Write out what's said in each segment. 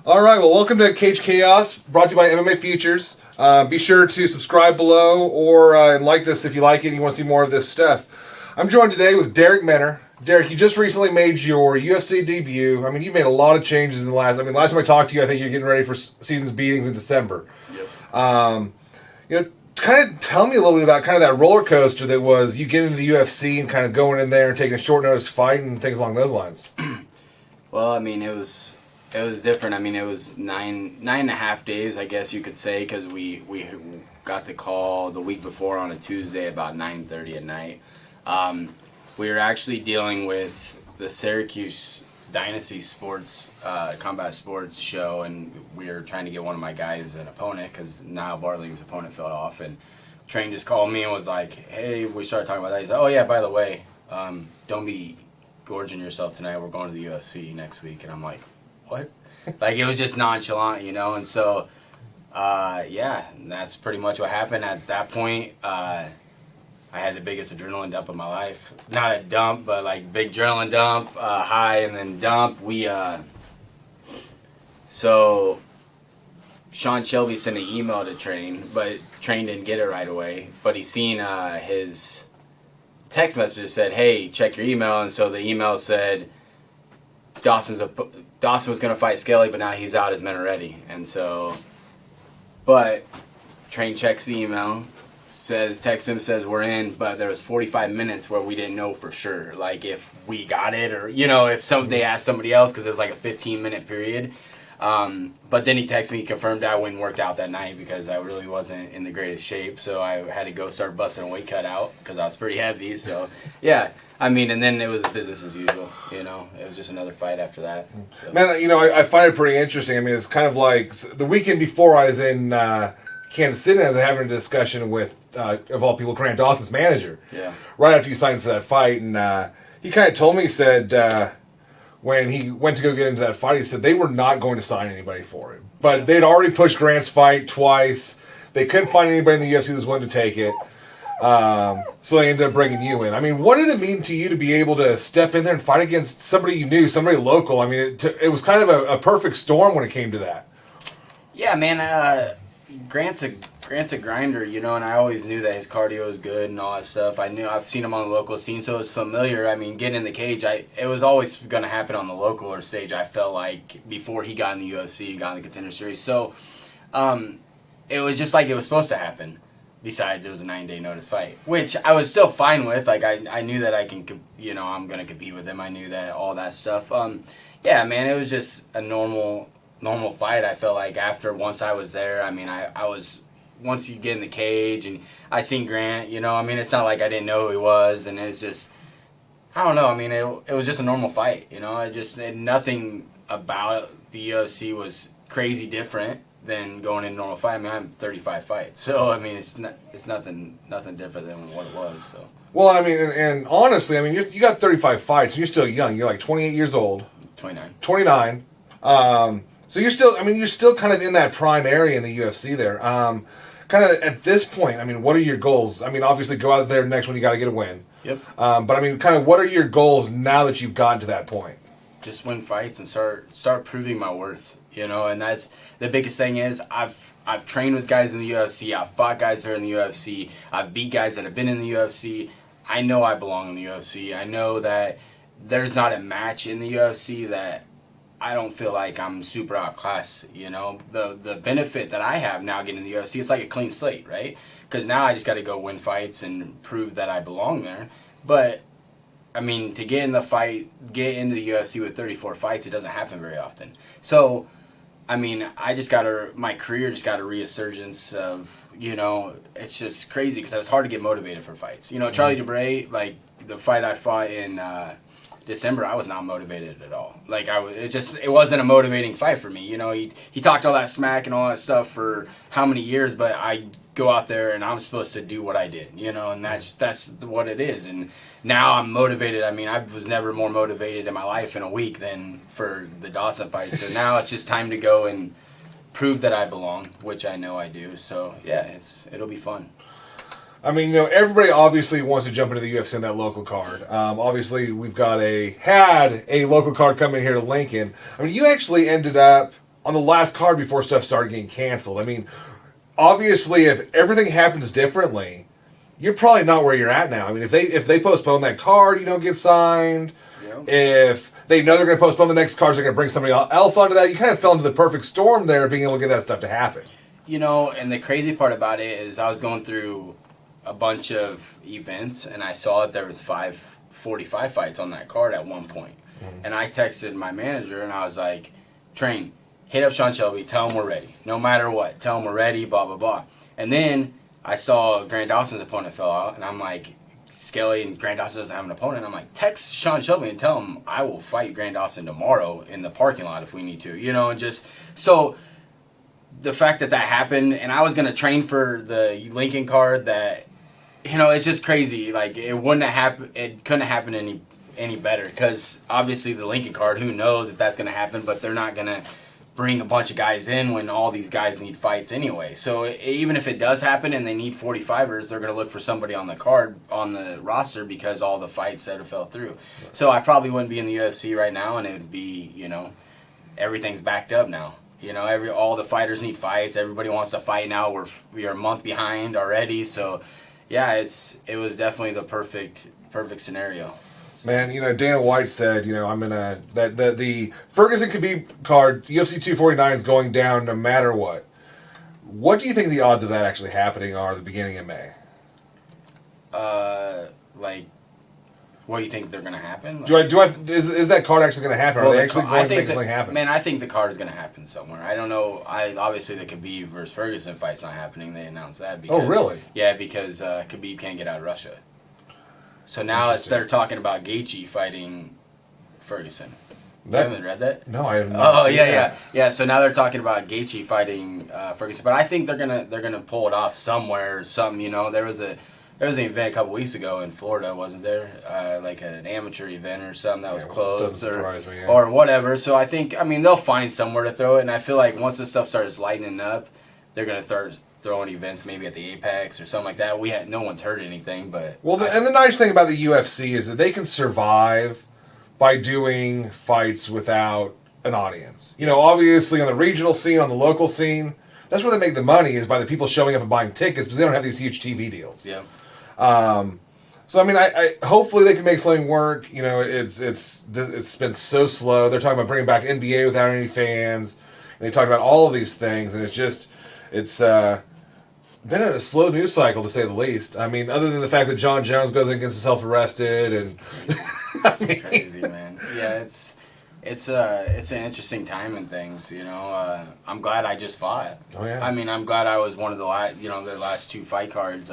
All right, well, welcome to Cage Chaos, brought to you by MMA Futures. Be sure to subscribe below or and like this if you like it and you want to see more of this stuff. I'm joined today with Darrick Minner. Darrick, you just recently made your UFC debut. I mean, you've made a lot of changes in the last time I talked to you, I think you're getting ready for season's beatings in December. Yep. Kind of tell me a little bit about kind of that roller coaster that was you getting into the UFC and kind of going in there and taking a short notice fight and things along those lines. Well, I mean, it was different. I mean, it was nine and a half days, I guess you could say, because we got the call the week before on a Tuesday about 9:30 at night. We were actually dealing with the Syracuse Dynasty Sports Combat Sports show, and we were trying to get one of my guys an opponent because Niall Bartling's opponent fell off, and Train just called me and was like, "Hey," we started talking about that. He said, "Oh yeah, by the way, don't be gorging yourself tonight. We're going to the UFC next week." And I'm like, "What?" Like, it was just nonchalant, you know. And so, yeah, that's pretty much what happened at that point. I had the biggest adrenaline dump of my life. Not a dump, but like big adrenaline dump, high and then dump. So Sean Shelby sent an email to Train, but Train didn't get it right away. But he seen his text message that said, "Hey, check your email." And so the email said Dawson was going to fight Skelly, but now he's out as men are ready. And so, but Train checks the email, texts him, says we're in, but there was 45 minutes where we didn't know for sure, like if we got it or, you know, if they asked somebody else, because it was like a 15-minute period. But then he texted me, confirmed I went and worked out that night because I really wasn't in the greatest shape, so I had to go start busting a weight cut out because I was pretty heavy. So yeah, I mean, and then it was business as usual, you know. It was just another fight after that. So. Man, you know, I find it pretty interesting. I mean, it's kind of like the weekend before I was in Kansas City, I was having a discussion with, of all people, Grant Dawson's manager. Yeah. Right after you signed for that fight, and he kind of told me, he said, when he went to go get into that fight, he said they were not going to sign anybody for it. But they'd already pushed Grant's fight twice. They couldn't find anybody in the UFC that was willing to take it. So they ended up bringing you in. I mean, what did it mean to you to be able to step in there and fight against somebody you knew, somebody local? I mean, it was kind of a perfect storm when it came to that. Yeah, man. Grant's a grinder, you know, and I always knew that his cardio is good and all that stuff. I've seen him on the local scene, so it was familiar. I mean, getting in the cage, it was always going to happen on the local or stage, I felt like, before he got in the UFC, got in the Contender Series. So, it was just like it was supposed to happen. Besides, it was a 9-day notice fight, which I was still fine with. Like, I knew that I can, you know, I'm going to compete with him. I knew that, all that stuff. Yeah, man, it was just a normal fight. I felt like once I was there, I mean, I was, once you get in the cage and I seen Grant, you know, I mean, it's not like I didn't know who he was, and it's just, I don't know, I mean, it was just a normal fight, you know. Nothing about the UFC was crazy different than going in a normal fight. I mean, I'm 35 fights, so I mean, it's nothing different than what it was. So. Well, I mean, and honestly, I mean, you got 35 fights, and you're still young. You're like 28 years old. 29. 29. So you're still kind of in that prime area in the UFC there. Kind of at this point, I mean, what are your goals? I mean, obviously go out there next one, you got to get a win. Yep. But I mean, kind of what are your goals now that you've gotten to that point? Just win fights and start proving my worth, you know. And that's the biggest thing is I've trained with guys in the UFC. I've fought guys that are in the UFC. I've beat guys that have been in the UFC. I know I belong in the UFC. I know that there's not a match in the UFC that I don't feel like I'm super outclassed, you know. The benefit that I have now getting in the UFC, it's like a clean slate, right? Because now I just got to go win fights and prove that I belong there. But I mean, to get into the UFC with 34 fights, it doesn't happen very often. So, I mean, my career just got a resurgence of, you know, it's just crazy because it was hard to get motivated for fights. You know, Charlie DeBray, like the fight I fought in December, I was not motivated at all. Like it wasn't a motivating fight for me. You know, he talked all that smack and all that stuff for how many years, but I go out there and I'm supposed to do what I did, you know, and that's what it is. And now I'm motivated. I mean, I was never more motivated in my life in a week than for the Dawson fight. So now it's just time to go and prove that I belong, which I know I do. So yeah, it'll be fun. I mean, you know, everybody obviously wants to jump into the UFC in that local card. Obviously, we've had a local card coming here to Lincoln. I mean, you actually ended up on the last card before stuff started getting canceled. I mean, obviously, if everything happens differently, you're probably not where you're at now. I mean, if they postpone that card, you don't get signed. Yep. If they know they're going to postpone the next cards, they're going to bring somebody else onto that. You kind of fell into the perfect storm there, being able to get that stuff to happen. You know, and the crazy part about it is I was going through a bunch of events, and I saw that there was 45 fights on that card at one point. Mm-hmm. And I texted my manager, and I was like, Train, hit up Sean Shelby, tell him we're ready. No matter what, tell him we're ready, blah, blah, blah. And then I saw Grant Dawson's opponent fell out, and I'm like, Skelly and Grant Dawson doesn't have an opponent. I'm like, text Sean Shelby and tell him I will fight Grant Dawson tomorrow in the parking lot if we need to. You know, and just, so the fact that happened, and I was going to train for the Lincoln card that, you know, it's just crazy. Like, it wouldn't have happened, it couldn't have happened any better, because obviously the Lincoln card, who knows if that's going to happen, but they're not going to bring a bunch of guys in when all these guys need fights anyway. So even if it does happen and they need 45ers, they're going to look for somebody on the card, on the roster, because all the fights that have fell through. So I probably wouldn't be in the UFC right now, and it would be, you know, everything's backed up now. You know, all the fighters need fights. Everybody wants to fight now. We're a month behind already. So yeah, it was definitely the perfect scenario. Man, you know, Dana White said, you know, the Ferguson Khabib card, UFC 249 is going down no matter what. What do you think the odds of that actually happening are at the beginning of May? Like, what do you think they're going to happen? Is that card actually going to happen? Are they actually going to make something happen? Man, I think the card is going to happen somewhere. I don't know. Obviously the Khabib versus Ferguson fight's not happening. They announced that. Because, oh, really? Yeah, because Khabib can't get out of Russia. So now they're talking about Gaethje fighting Ferguson. You haven't read that? No, I have not. Oh, yeah. So now they're talking about Gaethje fighting Ferguson, but I think they're gonna pull it off somewhere. Something, you know, there was an event a couple weeks ago in Florida, wasn't there? Like an amateur event or something that was closed, doesn't surprise me, or whatever. So I think, I mean, they'll find somewhere to throw it, and I feel like once this stuff starts lightening up, they're gonna start throwing events maybe at the Apex or something like that. No one's heard anything, but and the nice thing about the UFC is that they can survive by doing fights without an audience. You know, obviously on the regional scene, on the local scene, that's where they make the money, is by the people showing up and buying tickets, because they don't have these huge TV deals. Yeah. So I mean, I hopefully they can make something work. You know, it's been so slow. They're talking about bringing back NBA without any fans. And they talked about all of these things, and it's been a slow news cycle, to say the least. I mean, other than the fact that John Jones goes and gets himself arrested, and it's crazy, man. Yeah, it's an interesting time in things. You know, I'm glad I just fought. Oh yeah. I mean, I'm glad I was one of the last two fight cards.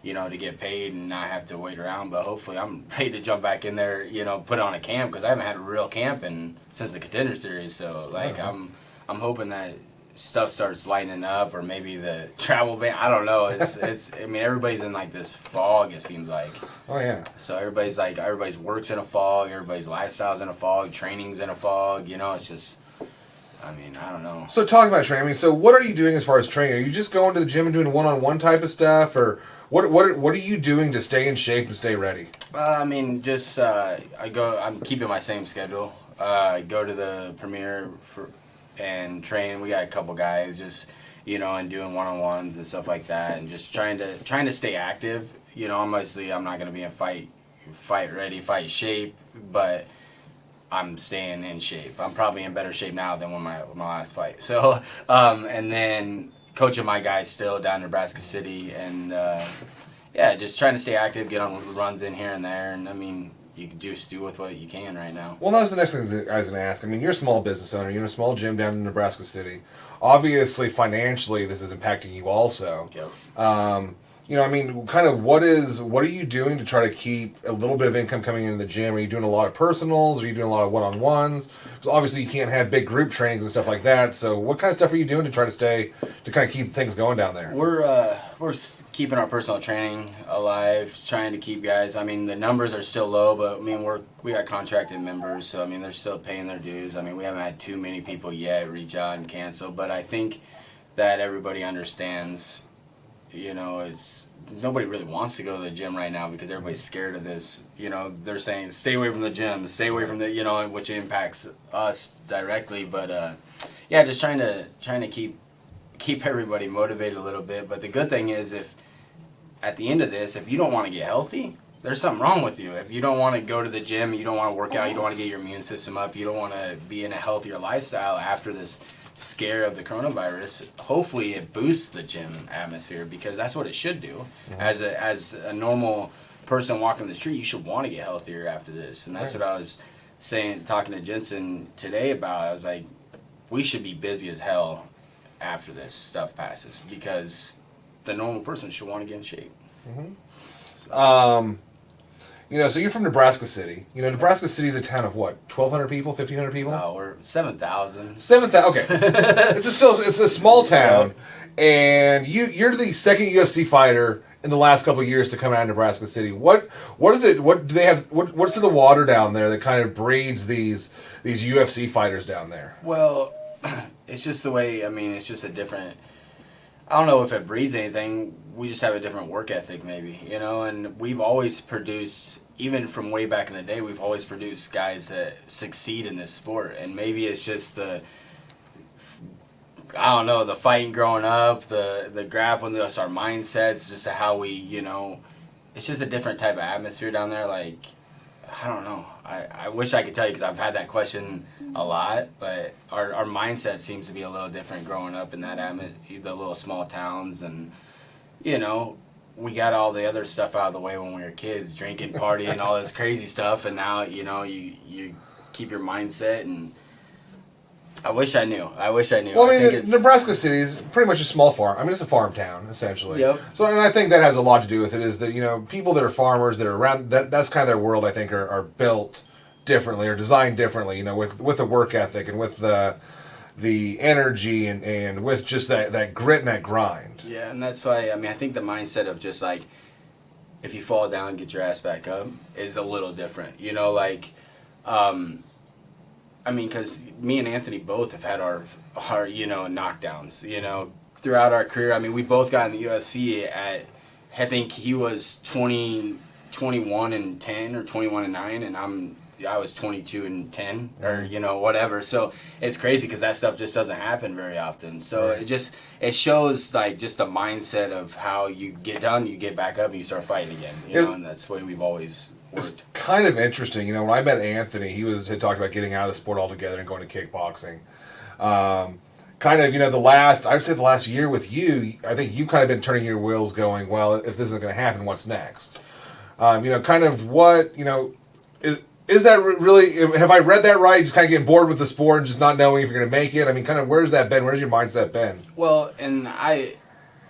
You know, to get paid and not have to wait around. But hopefully, I'm ready to jump back in there. You know, put on a camp, because I haven't had a real camp since the Contender Series. So like, I'm hoping that stuff starts lightening up, or maybe the travel ban. I don't know. It's. I mean, everybody's in like this fog. It seems like. Oh yeah. So everybody's work's in a fog. Everybody's lifestyle's in a fog. Training's in a fog. You know, it's just. I mean, I don't know. So talking about training, I mean, so what are you doing as far as training? Are you just going to the gym and doing one-on-one type of stuff, or what are you doing to stay in shape and stay ready? I mean, just I'm keeping my same schedule. I go to the Premier and train. We got a couple guys just, you know, and doing one-on-ones and stuff like that, and just trying to stay active. You know, obviously I'm not going to be in fight ready, fight shape, but I'm staying in shape. I'm probably in better shape now than when my last fight. So, and then coaching my guys still down in Nebraska City, and just trying to stay active, get on runs in here and there, and I mean, you can just do with what you can right now. Well, that was the next thing I was going to ask. I mean, you're a small business owner. You're in a small gym down in Nebraska City. Obviously, financially, this is impacting you also. Yep. You know, I mean, kind of what are you doing to try to keep a little bit of income coming into the gym? Are you doing a lot of personals? Are you doing a lot of one-on-ones? Because obviously you can't have big group trainings and stuff like that. So what kind of stuff are you doing to try to kind of keep things going down there? We're keeping our personal training alive, trying to keep guys. I mean, the numbers are still low, but I mean, we got contracted members, so I mean, they're still paying their dues. I mean, we haven't had too many people yet reach out and cancel, but I think that everybody understands. You know, nobody really wants to go to the gym right now because everybody's scared of this. You know, they're saying stay away from the gym, stay away from the, you know, which impacts us directly. But yeah, just trying to keep everybody motivated a little bit. But the good thing is, if at the end of this, if you don't want to get healthy, there's something wrong with you. If you don't want to go to the gym, you don't want to work out, you don't want to get your immune system up, you don't want to be in a healthier lifestyle after this scare of the coronavirus, hopefully it boosts the gym atmosphere, because that's what it should do. As a normal person walking the street, you should want to get healthier after this. And that's what I was talking to Jensen today about. I was like, we should be busy as hell after this stuff passes, because the normal person should want to get in shape. So. So you're from Nebraska City. Nebraska City is a town of what, 1,200 people, 1,500 people? Oh, we're 7,000. 7,000. Okay, it's a small town, and you're the second UFC fighter in the last couple of years to come out of Nebraska City. What is it? What do they have? What's in the water down there that kind of breeds these UFC fighters down there? Well, it's just the way. I mean, it's just a different. I don't know if it breeds anything. We just have a different work ethic, maybe, and we've always produced, even from way back in the day, we've always produced guys that succeed in this sport. And maybe it's just the fighting growing up, the grappling, our mindsets, just how we, it's just a different type of atmosphere down there. Like, I don't know. I wish I could tell you, because I've had that question a lot, but our mindset seems to be a little different growing up in that the little small towns. And we got all the other stuff out of the way when we were kids, drinking, partying, all this crazy stuff, and now you keep your mindset. And I wish I knew. Well, I mean, Nebraska City is pretty much a small farm. I mean, it's a farm town, essentially. Yep. So, and I think that has a lot to do with it, is that, people that are farmers that are around, that's kind of their world, I think, are built differently or designed differently, with the work ethic and with the energy and with just that grit and that grind. Yeah, and that's why, I think the mindset of just like, if you fall down, get your ass back up is a little different. Because me and Anthony both have had our knockdowns, throughout our career. We both got in the UFC at, I think he was 21 and 10 or 21 and 9, and I was 22 and 10 or whatever. So it's crazy, because that stuff just doesn't happen very often. So right. it shows like just the mindset of how you get done, you get back up, and you start fighting again. And that's the way we've always worked. It's kind of interesting. When I met Anthony, he had talked about getting out of the sport altogether and going to kickboxing. I'd say the last year with you, I think you've kind of been turning your wheels, going, well, if this isn't going to happen, what's next? Is that really, have I read that right? Just kind of getting bored with the sport and just not knowing if you're going to make it? Where's that been? Where's your mindset been? Well, and I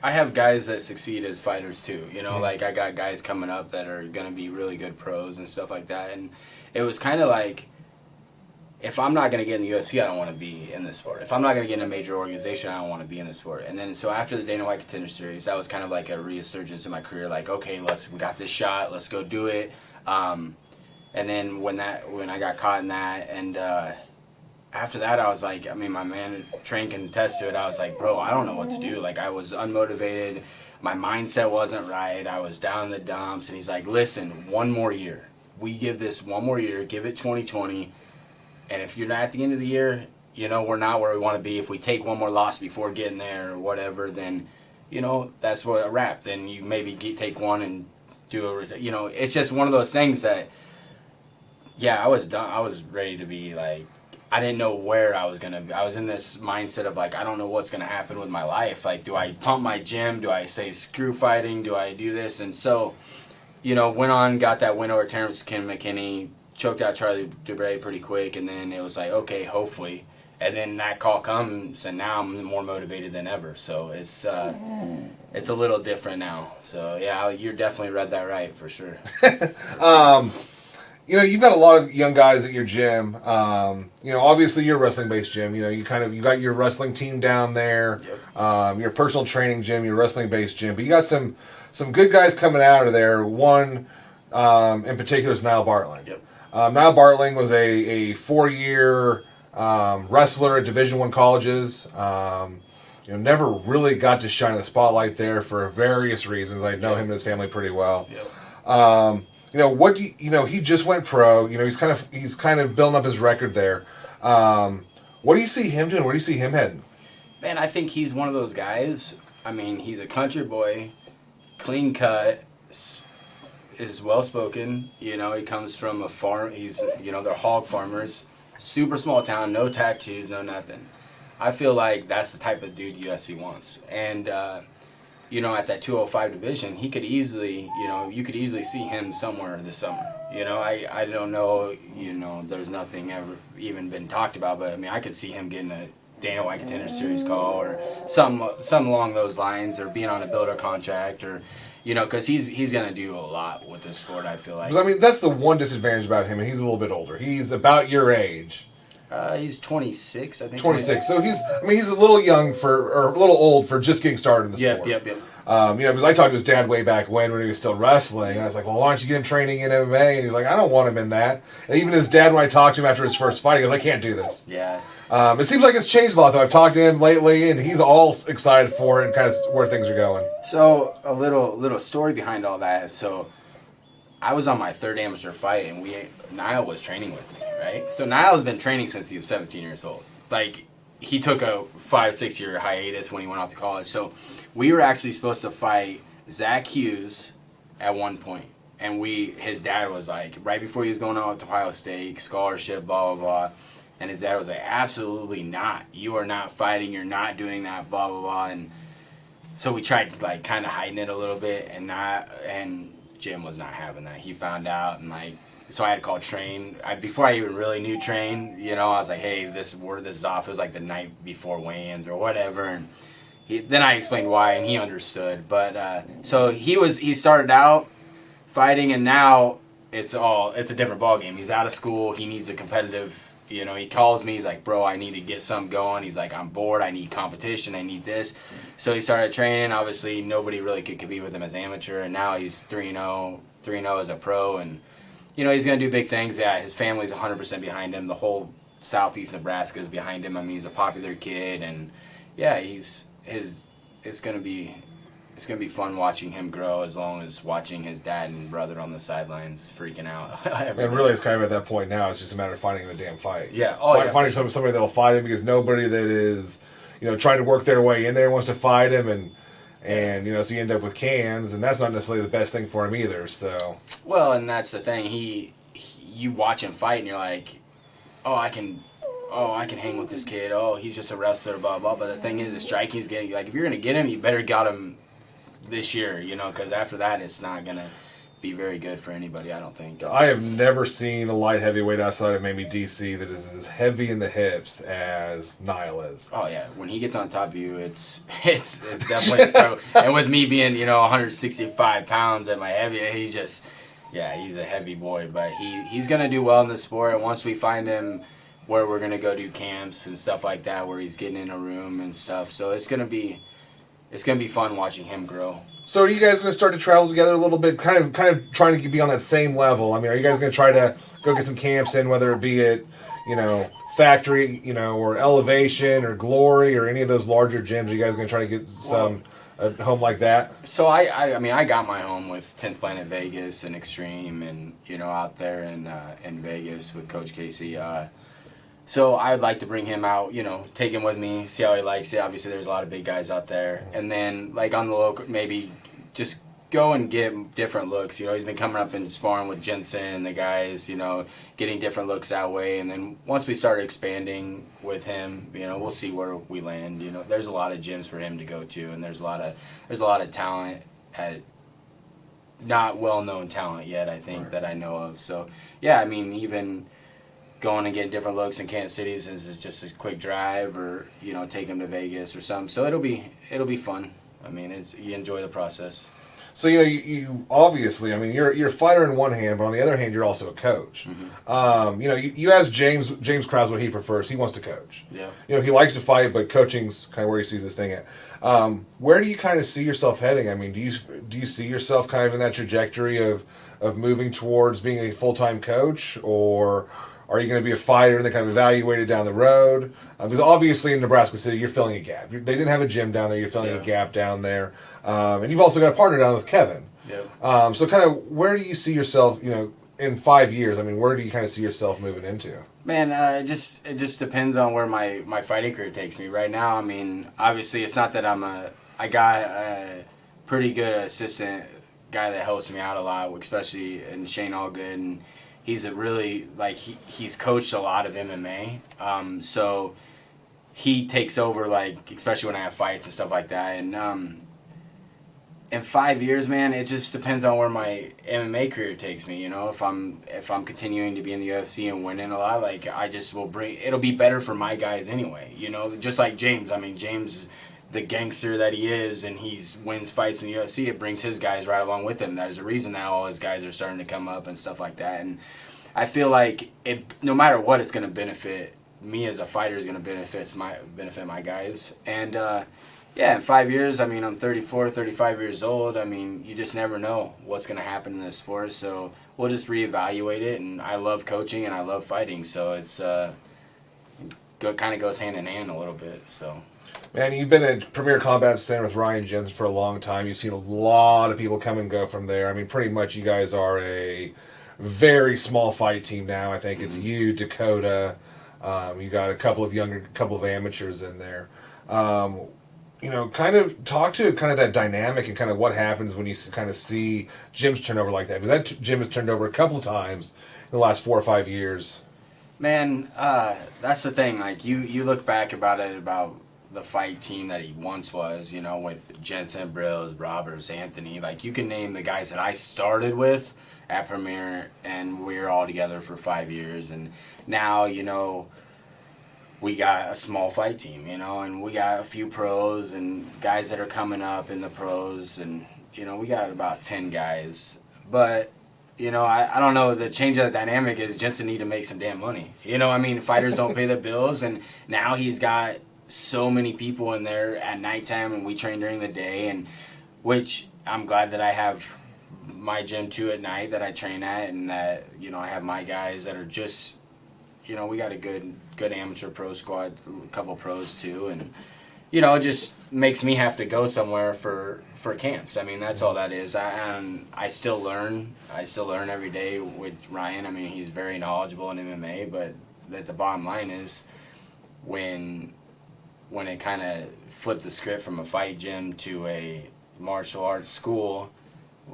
have guys that succeed as fighters too. Like I got guys coming up that are going to be really good pros and stuff like that. And it was kind of like, if I'm not going to get in the UFC, I don't want to be in this sport. If I'm not going to get in a major organization, I don't want to be in this sport. And then so after the Dana White Contender Series, that was kind of like a resurgence in my career. Like, okay, we got this shot, let's go do it. And then when I got caught in that, and after that, I was like, my man Train can attest to it. I was like, bro, I don't know what to do. Like, I was unmotivated. My mindset wasn't right. I was down in the dumps. And he's like, listen, one more year. We give this one more year. Give it 2020. And if you're not at the end of the year, we're not where we want to be. If we take one more loss before getting there or whatever, then, that's what a wrap. Then you maybe take one and do it's just one of those things that, yeah, I was done. I was ready to be like, I didn't know where I was going to be. I was in this mindset of like, I don't know what's going to happen with my life. Like, do I pump my gym? Do I say screw fighting? Do I do this? And so, went on, got that win over Terrence McKinney, choked out Charlie Dubray pretty quick. And then it was like, okay, hopefully. And then that call comes, and now I'm more motivated than ever. So it's a little different now. So yeah, you definitely read that right for sure. You've got a lot of young guys at your gym. Obviously you're a wrestling-based gym. You got your wrestling team down there. Yep. Your personal training gym, your wrestling-based gym. But you got some good guys coming out of there. One in particular is Niall Bartling. Yep. Niall Bartling was a 4-year wrestler at Division I colleges. Never really got to shine the spotlight there for various reasons. I know him and his family pretty well. Yep. What do he just went pro. He's kind of building up his record there. What do you see him doing? Where do you see him heading? Man, I think he's one of those guys. I mean, he's a country boy, clean cut, is well spoken. You know, he comes from a farm. They're hog farmers. Super small town, no tattoos, no nothing. I feel like that's the type of dude UFC wants. And, at that 205 division, he could easily, you could easily see him somewhere this summer. I don't know, there's nothing ever even been talked about, but I mean, I could see him getting a Dana White Contender Series call or some along those lines, or being on a builder contract, or, because he's going to do a lot with this sport, I feel like. Because, I mean, that's the one disadvantage about him, and he's a little bit older. He's about your age. He's 26, I think. 26. So he's a little young or a little old for just getting started in the sport. Yep. Because I talked to his dad way back when he was still wrestling, and I was like, well, why don't you get him training in MMA? And he's like, I don't want him in that. And even his dad, when I talked to him after his first fight, he goes, I can't do this. Yeah. It seems like it's changed a lot, though. I've talked to him lately, and he's all excited for it and kind of where things are going. So, a little story behind all that is, so I was on my third amateur fight, and Niall was training with me, right? So Niall's been training since he was 17 years old. Like, he took a 5-6 year hiatus when he went off to college. So we were actually supposed to fight Zach Hughes at one point. And his dad was like, right before he was going on with Ohio State, scholarship, blah, blah, blah. And his dad was like, absolutely not. You are not fighting. You're not doing that, blah, blah, blah. And so we tried, like, kind of hiding it a little bit. And Jim was not having that. He found out, and, like, so I had to call Train. Before I even really knew Train, I was like, hey, this is off. It was like the night before weigh-ins or whatever. And then I explained why, and he understood. But so he started out fighting, and now it's a different ballgame. He's out of school. He needs a competitive, he calls me. He's like, bro, I need to get something going. He's like, I'm bored. I need competition. I need this. So he started training. Obviously, nobody really could compete with him as amateur, and now he's 3-0 as a pro, and he's going to do big things. Yeah, his family's 100% behind him. The whole southeast Nebraska is behind him. I mean, he's a popular kid, and yeah, it's going to be fun watching him grow, as long as watching his dad and brother on the sidelines freaking out. And really, it's kind of at that point now, it's just a matter of finding the damn fight. Yeah. Finding somebody that'll fight him, because nobody that is, trying to work their way in there wants to fight him, and so you end up with cans, and that's not necessarily the best thing for him either. So. Well, and that's the thing. You watch him fight, and you're like, I can hang with this kid. Oh, he's just a wrestler, blah blah. But the thing is, the striking's getting, like, if you're gonna get him, you better got him this year, because after that, it's not gonna be very good for anybody, I don't think. I have never seen a light heavyweight outside of maybe DC that is as heavy in the hips as Niall is. Oh yeah, when he gets on top of you, it's definitely so. And with me being 165 pounds at my heavy, he's a heavy boy, but he's gonna do well in the sport. And once we find him where we're gonna go do camps and stuff like that, where he's getting in a room and stuff, so it's gonna be fun watching him grow. So are you guys going to start to travel together a little bit, kind of trying to be on that same level? I mean, are you guys going to try to go get some camps in, whether it be at, Factory, or Elevation or Glory or any of those larger gyms? Are you guys going to try to get some at home like that? So I mean, I got my home with 10th Planet Vegas and Extreme, and out there in Vegas with Coach Casey. So I'd like to bring him out, take him with me, see how he likes it. Obviously, there's a lot of big guys out there. And then, like, on the local, maybe just go and get different looks. He's been coming up and sparring with Jensen and the guys, getting different looks that way. And then once we start expanding with him, we'll see where we land. There's a lot of gyms for him to go to, and there's a lot of talent not well-known talent yet, I think, that I know of. So, yeah, I mean, even going and getting different looks in Kansas City is just a quick drive, or take him to Vegas or something. So it'll be fun. I mean, you enjoy the process. So you obviously, I mean, you're a fighter in one hand, but on the other hand, you're also a coach. Mm-hmm. You ask James Krause what he prefers. He wants to coach. Yeah. He likes to fight, but coaching's kind of where he sees this thing at. Where do you kind of see yourself heading? I mean, do you see yourself kind of in that trajectory of moving towards being a full-time coach, or are you going to be a fighter and then kind of evaluate it down the road? Because obviously in Nebraska City, you're filling a gap. They didn't have a gym down there. You're filling a gap down there. And you've also got a partner down with Kevin. Yep. So kind of where do you see yourself, in 5 years? I mean, where do you kind of see yourself moving into? Man, it just depends on where my fighting career takes me. Right now, I mean, obviously, it's not that I got a pretty good assistant guy that helps me out a lot, especially in Shane Allgood, and he's a really he's coached a lot of MMA. So he takes over, like, especially when I have fights and stuff like that. And in 5 years, man, it just depends on where my MMA career takes me. You know, if I'm continuing to be in the UFC and winning a lot, like, I just will bring. It'll be better for my guys anyway. You know, just like James. I mean, James, the gangster that he is, and he wins fights in the UFC. It brings his guys right along with him. There's a reason that all his guys are starting to come up and stuff like that. And I feel like no matter what, it's going to benefit me as a fighter. Is going to benefit my guys. And yeah, in 5 years, I mean, I'm 34, 35 years old. I mean, you just never know what's going to happen in this sport. So we'll just reevaluate it. And I love coaching and I love fighting. So it's kind of goes hand in hand a little bit. So. Man, you've been at Premier Combat Center with Ryan Jensen for a long time. You've seen a lot of people come and go from there. I mean, pretty much you guys are a very small fight team now. I think it's you, Dakota. You got a couple of amateurs in there. You know, kind of talk to kind of that dynamic and kind of what happens when you kind of see gyms turn over like that. Because that gym has turned over a couple of times in the last 4 or 5 years. Man, that's the thing. Like, you look back about the fight team that he once was, you know, with Jensen, Brills, Roberts, Anthony. Like, you can name the guys that I started with at Premier, and we were all together for 5 years. And now, you know, we got a small fight team, you know, and we got a few pros and guys that are coming up in the pros, and, you know, we got about 10 guys. But, you know, I don't know, the change of the dynamic is Jensen need to make some damn money. You know, I mean, fighters don't pay the bills, and now he's got so many people in there at nighttime, and we train during the day, and which I'm glad that I have my gym too at night that I train at, and that, you know, I have my guys that are just, you know, we got a good amateur pro squad, a couple pros too, and, you know, it just makes me have to go somewhere for camps. I mean, that's all that is. I still learn. I still learn every day with Ryan. I mean, he's very knowledgeable in MMA, but the bottom line is when it kind of flipped the script from a fight gym to a martial arts school,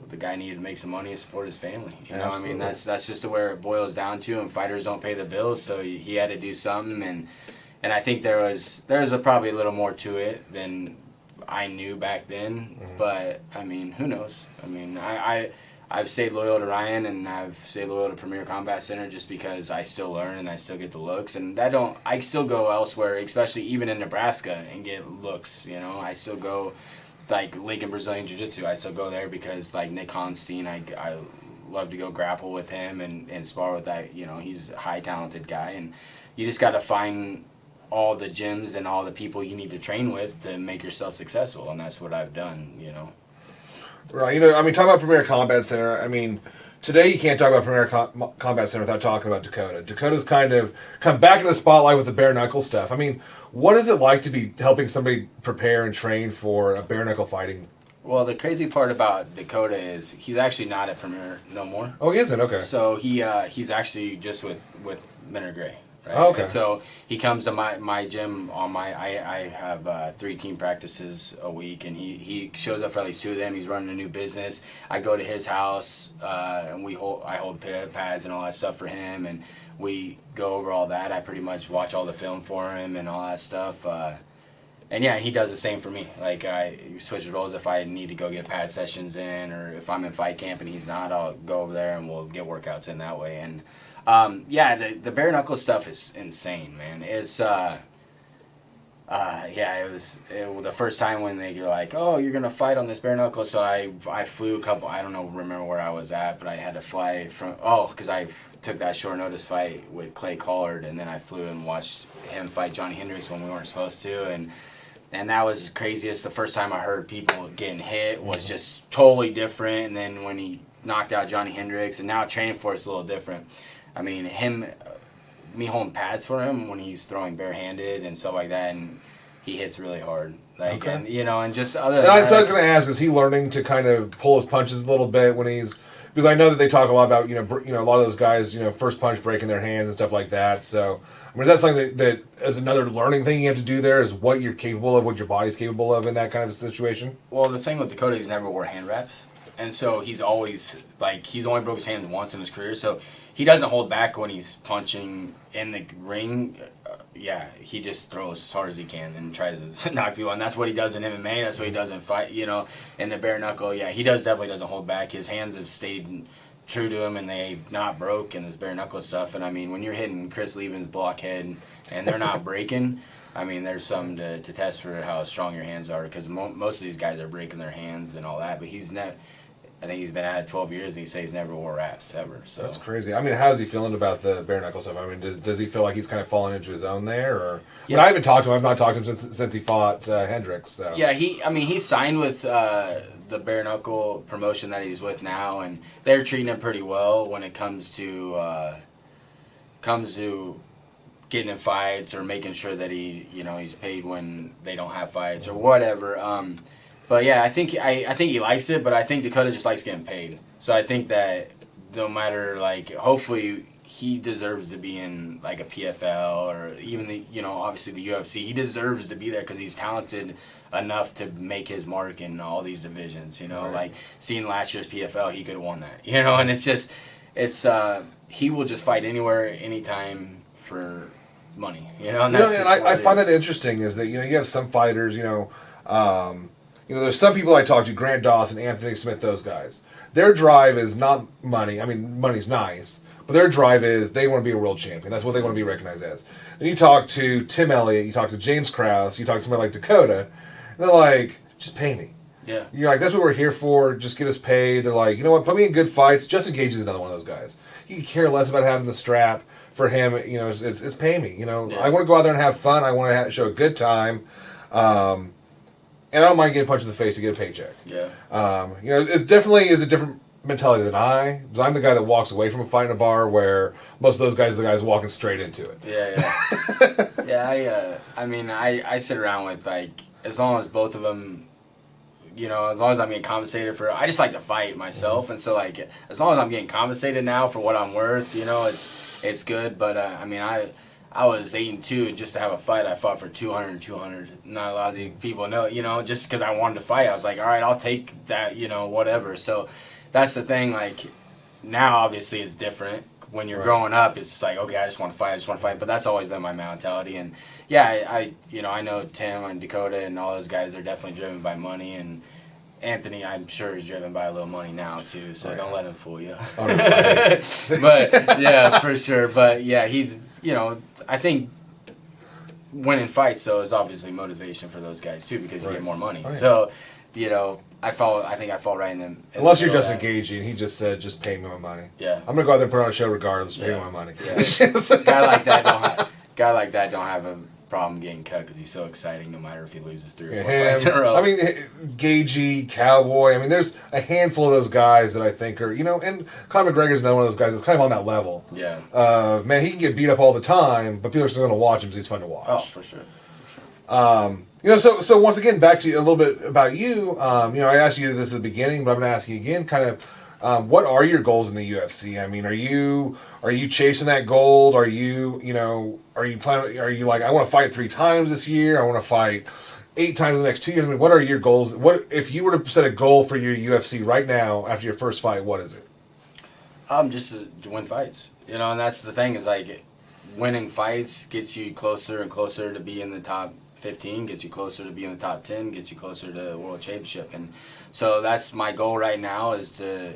the guy needed to make some money and support his family. You know, I mean, that's just where it boils down to. And fighters don't pay the bills, so he had to do something. And I think there was probably a little more to it than I knew back then. Mm-hmm. But I mean, who knows? I mean, I've stayed loyal to Ryan, and I've stayed loyal to Premier Combat Center just because I still learn and I still get the looks. And I still go elsewhere, especially even in Nebraska, and get looks. You know, I still go. Like Lincoln Brazilian Jiu-Jitsu, I still go there because, like, Nick Honstein, I love to go grapple with him and spar with that. You know, he's a high talented guy, and you just got to find all the gyms and all the people you need to train with to make yourself successful, and that's what I've done, you know. Right, you know, I mean, talk about Premier Combat Center. I mean, today you can't talk about Premier Combat Center without talking about Dakota. Dakota's kind of come back into the spotlight with the bare knuckle stuff. I mean, what is it like to be helping somebody prepare and train for a bare knuckle fighting? Well, the crazy part about Dakota is he's actually not at Premier no more. Oh, he isn't? Okay. So he's actually just with Minner Gray. Right? Oh, okay. So he comes to my gym on I have 3 team practices a week, and he shows up for at least 2 of them. He's running a new business. I go to his house, and I hold pads and all that stuff for him, and we go over all that. I pretty much watch all the film for him and all that stuff. And yeah, he does the same for me. Like, I switch roles if I need to go get pad sessions in, or if I'm in fight camp and he's not, I'll go over there and we'll get workouts in that way. And yeah, the bare knuckle stuff is insane, man. It's it was the first time when you're like, oh, you're gonna fight on this bare knuckle. So I flew a couple. I don't remember where I was at, but I had to fly from because I took that short notice fight with Clay Collard, and then I flew and watched him fight Johnny Hendricks when we weren't supposed to, and that was craziest. The first time I heard people getting hit was just totally different, and then when he knocked out Johnny Hendricks, and now training for it's a little different. I mean, me holding pads for him when he's throwing barehanded and stuff like that, and he hits really hard. Like, okay. And, you know, and just other than that. So I was going to ask, is he learning to kind of pull his punches a little bit when he's because I know that they talk a lot about a lot of those guys first punch breaking their hands and stuff like that. So I mean, is that something that as another learning thing you have to do there is what you're capable of, what your body's capable of in that kind of a situation? Well, the thing with Dakota, he's never wore hand wraps. And so he's always, he's only broke his hand once in his career. So he doesn't hold back when he's punching in the ring. He just throws as hard as he can and tries to knock people. And that's what he does in MMA. That's what he does in fight, in the bare knuckle. Yeah, he definitely doesn't hold back. His hands have stayed true to him, and they've not broke in this bare knuckle stuff. And, I mean, when you're hitting Chris Lieben's blockhead and they're not breaking, I mean, there's something to test for how strong your hands are, because most of these guys are breaking their hands and all that. But he's not. I think he's been at it 12 years, and he says he's never wore wraps, ever. So that's crazy. I mean, how's he feeling about the bare knuckle stuff? I mean, does he feel like he's kind of fallen into his own there? Or I haven't talked to him. I've not talked to him since he fought Hendricks. So. Yeah, he signed with the bare knuckle promotion that he's with now, and they're treating him pretty well when it comes to getting in fights or making sure that he's paid when they don't have fights or whatever. But yeah, I think he likes it, but I think Dakota just likes getting paid. So I think that no matter hopefully he deserves to be in a PFL or even obviously the UFC. He deserves to be there because he's talented enough to make his mark in all these divisions. Right. Seeing last year's PFL, he could have won that. And he will just fight anywhere, anytime for money. And that's I find that interesting is that you have some fighters there's some people I talk to, Grant Dawson, Anthony Smith, those guys. Their drive is not money. I mean, money's nice, but their drive is they want to be a world champion. That's what they want to be recognized as. Then you talk to Tim Elliott, you talk to James Krause, you talk to somebody like Dakota, and they're like, just pay me. Yeah. You're like, that's what we're here for, just get us paid. They're like, you know what, put me in good fights. Justin Gage is another one of those guys. You care less about having the strap. For him, it's pay me. Yeah. I want to go out there and have fun. I want to show a good time. And I don't mind getting punched in the face to get a paycheck. Yeah. It definitely is a different mentality than because I'm the guy that walks away from a fight in a bar where most of those guys are the guys walking straight into it. Yeah. Yeah, I sit around with, as long as both of them, as long as I'm getting compensated for, I just like to fight myself. Mm-hmm. And so, as long as I'm getting compensated now for what I'm worth, it's good. But, I was 8-2, and just to have a fight, I fought for 200. Not a lot of the people know, just because I wanted to fight. I was like, all right, I'll take that, whatever. So that's the thing. Now, obviously, it's different. When you're growing up, it's okay, I just want to fight. But that's always been my mentality. And yeah, I know Tim and Dakota and all those guys. They're definitely driven by money, and Anthony, I'm sure, is driven by a little money now too. So don't let him fool you. Oh, no. But yeah, for sure. But yeah, he's. I think winning fights, though, is obviously motivation for those guys, too, because you get more money. Oh, yeah. So, I think I fall right in them. Unless you're just engaging, and he just said, just pay me my money. Yeah. I'm going to go out there and put on a show regardless, pay me my money. Yeah. Guy like that don't have a problem getting cut because he's so exciting no matter if he loses 3 or 4 fights in a row. I mean, Gagey, Cowboy, there's a handful of those guys that I think are, and Conor McGregor's another one of those guys that's kind of on that level. Yeah. Man, he can get beat up all the time, but people are still going to watch him because he's fun to watch. Oh, for sure. So once again, back to a little bit about you. I asked you this at the beginning, but I'm going to ask you again, kind of, what are your goals in the UFC? I mean, are you chasing that gold? Are you planning? Are you like, I want to fight 3 times this year? I want to fight 8 times in the next 2 years. What are your goals? What if you were to set a goal for your UFC right now after your first fight? What is it? Just to win fights. And that's the thing is winning fights gets you closer and closer to be in the top 15, gets you closer to be in the top 10, gets you closer to the world championship. And so that's my goal right now, is to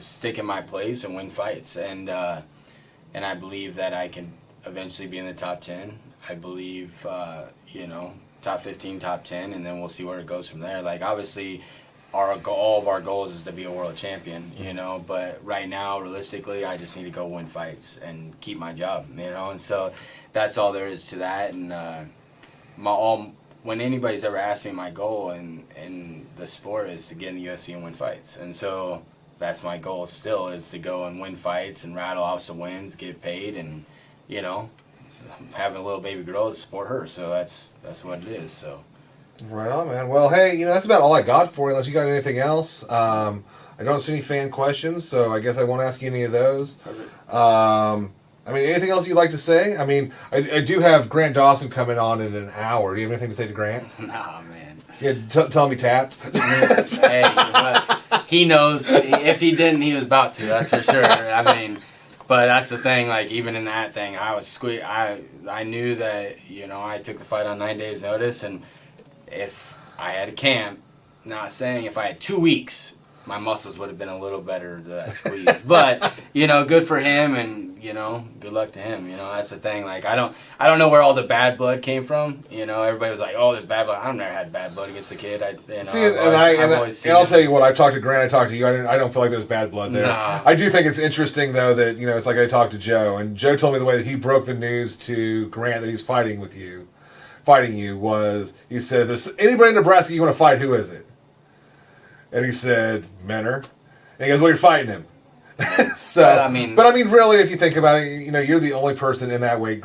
stick in my place and win fights. And I believe that I can eventually be in the top 10. I believe, top 15, top 10, and then we'll see where it goes from there. Obviously, all of our goals is to be a world champion, but right now, realistically, I just need to go win fights and keep my job, and so that's all there is to that. And when anybody's ever asked me, my goal in the sport is to get in the UFC and win fights, and so that's my goal still, is to go and win fights and rattle off some wins, get paid, and having a little baby girl to support her. So that's what it is. So Right on, man. Well, hey, that's about all I got for you, unless you got anything else. I don't see any fan questions, so I guess I won't ask you any of those. I mean, anything else you'd like to say? I mean, I do have Grant Dawson coming on in an hour. Do you have anything to say to Grant? Nah, man. Yeah, tell him he tapped. Hey, but he knows. If he didn't, he was about to. That's for sure. I mean, but that's the thing. Like, even in that thing, I was I knew that I took the fight on 9 days' notice, and if I had a camp, not saying if I had 2 weeks, my muscles would have been a little better to that squeeze. But good for him, and good luck to him. That's the thing. Like, I don't know where all the bad blood came from. Everybody was like, "Oh, there's bad blood." I've never had bad blood against the kid. I'll tell you what. I talked to Grant. I talked to you. I don't feel like there's bad blood there. Nah. I do think it's interesting though that it's like I talked to Joe, and Joe told me the way that he broke the news to Grant that he's fighting you was he said, "If there's anybody in Nebraska you want to fight, who is it?" And he said, Minner. And he goes, "Well, you're fighting him." So, but I mean, really, if you think about it, you're the only person in that weight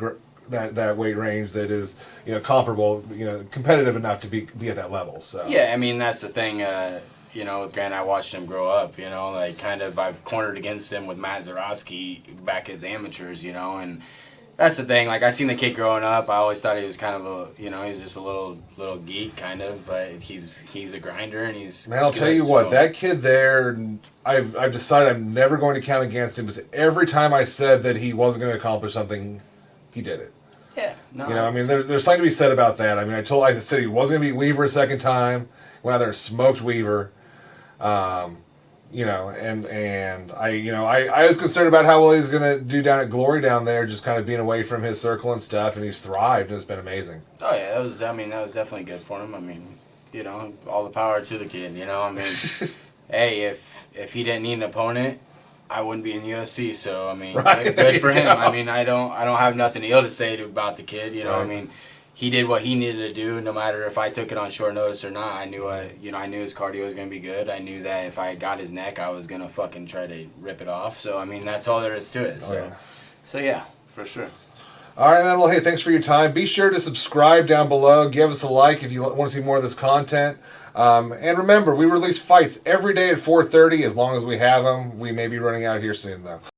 that weight range that is comparable, competitive enough to be at that level. So yeah, I mean that's the thing. With Grant, I watched him grow up. Like kind of I've cornered against him with Matt Zarowski back as amateurs. And that's the thing. Like I seen the kid growing up. I always thought he was kind of a, he's just a little geek kind of, but he's a grinder and he's. Man, I'll tell you what, that kid there, I've decided I'm never going to count against him because every time I said that he wasn't going to accomplish something, he did it. Yeah, no. I mean, there's something to be said about that. I mean, I said he wasn't going to beat Weaver a second time. Went out there and smoked Weaver. And I was concerned about how well he's going to do down at Glory down there, just kind of being away from his circle and stuff, and he's thrived, and it's been amazing. Oh, yeah, that was definitely good for him. I mean, all the power to the kid, I mean, hey, if he didn't need an opponent, I wouldn't be in UFC, so, I mean, right, good for him. I mean, I don't have nothing ill to say about the kid, right. I mean, he did what he needed to do, no matter if I took it on short notice or not. I knew I knew his cardio was going to be good. I knew that if I got his neck, I was going to fucking try to rip it off. So, I mean, that's all there is to it. So yeah, for sure. All right, man. Well, hey, thanks for your time. Be sure to subscribe down below. Give us a like if you want to see more of this content. And remember, we release fights every day at 4:30 as long as we have them. We may be running out here soon, though.